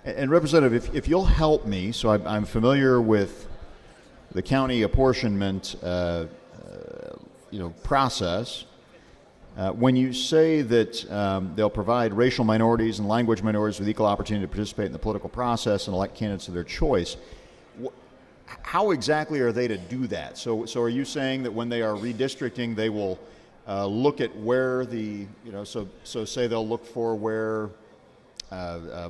And Representative, if you'll help me, so I'm familiar with the county apportionment process. When you say that they'll provide racial minorities and language minorities with equal opportunity to participate in the political process and elect candidates of their choice, how exactly are they to do that? So are you saying that when they are redistricting, they will look at where so say they'll look for where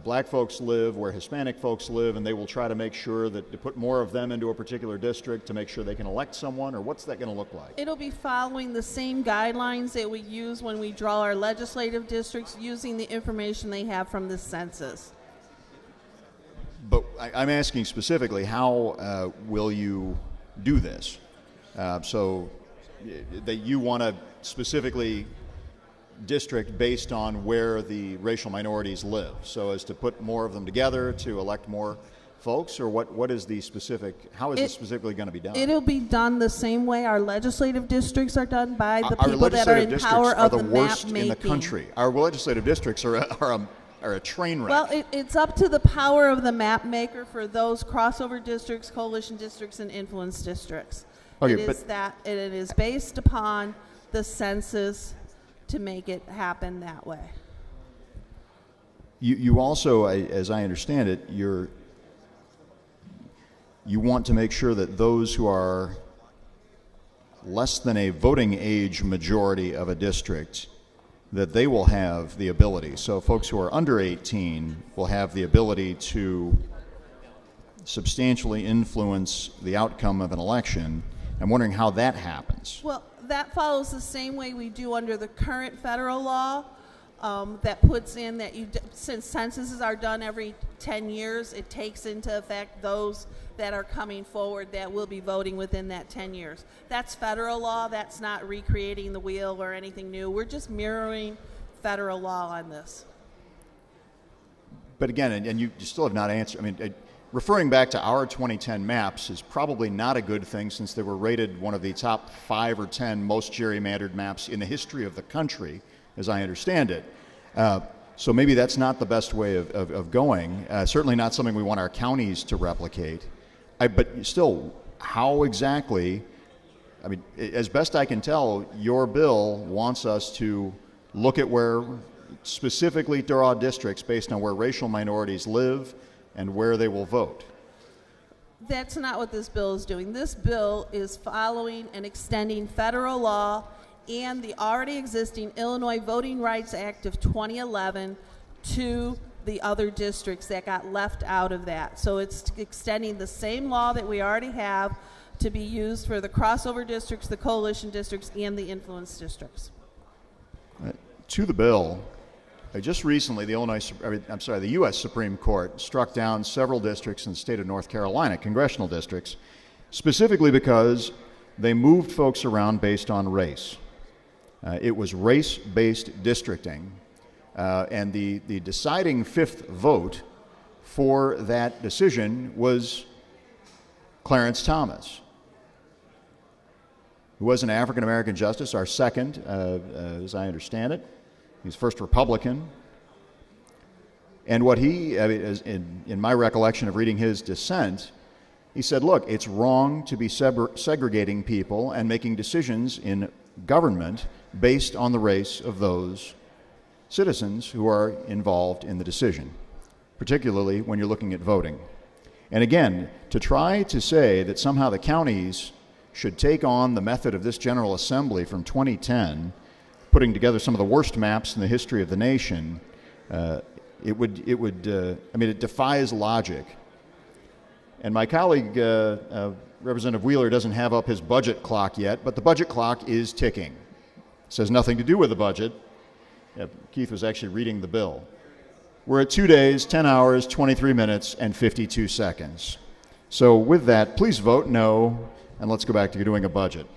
black folks live, where Hispanic folks live, and they will try to make sure that to put more of them into a particular district to make sure they can elect someone, or what's that going to look like? It'll be following the same guidelines that we use when we draw our legislative districts, using the information they have from the census. But I'm asking specifically, how will you do this? So that you want to specifically district based on where the racial minorities live, so as to put more of them together to elect more folks, or what is the specific, how is it specifically going to be done? It'll be done the same way our legislative districts are done, by the people that are in power of the map making. In the country. Our legislative districts are a train wreck. Well, it's up to the power of the map maker for those crossover districts, coalition districts, and influence districts. Okay, it is based upon the census to make it happen that way. You also, as I understand it, you want to make sure that those who are less than a voting age majority of a district, that they will have the ability. So folks who are under 18 will have the ability to substantially influence the outcome of an election. I'm wondering how that happens. Well, that follows the same way we do under the current federal law, that puts in that since censuses are done every 10 years, it takes into effect those that are coming forward that will be voting within that 10 years. That's federal law. That's not recreating the wheel or anything new. We're just mirroring federal law on this. But again, and you still have not answered, I mean, referring back to our 2010 maps is probably not a good thing, since they were rated one of the top 5 or 10 most gerrymandered maps in the history of the country, as I understand it. So maybe that's not the best way of going. Certainly not something we want our counties to replicate. But still, how exactly, I mean, as best I can tell, your bill wants us to look at where, specifically draw districts based on where racial minorities live and where they will vote. That's not what this bill is doing. This bill is following and extending federal law and the already existing Illinois Voting Rights Act of 2011 to the other districts that got left out of that. So it's extending the same law that we already have to be used for the crossover districts, the coalition districts, and the influence districts. To the bill, just recently, the U.S. Supreme Court struck down several districts in the state of North Carolina, congressional districts, specifically because they moved folks around based on race. It was race-based districting, and the deciding fifth vote for that decision was Clarence Thomas, who was an African-American justice, our second, as I understand it. He's first Republican. And what in my recollection of reading his dissent, he said, look, it's wrong to be segregating people and making decisions in government based on the race of those citizens who are involved in the decision, particularly when you're looking at voting. And again, to try to say that somehow the counties should take on the method of this General Assembly from 2010, putting together some of the worst maps in the history of the nation, it defies logic. And my colleague, Representative Wheeler, doesn't have up his budget clock yet, but the budget clock is ticking. It says nothing to do with the budget. Keith was actually reading the bill. We're at 2 days, 10 hours, 23 minutes, and 52 seconds. So with that, please vote no, and let's go back to doing a budget.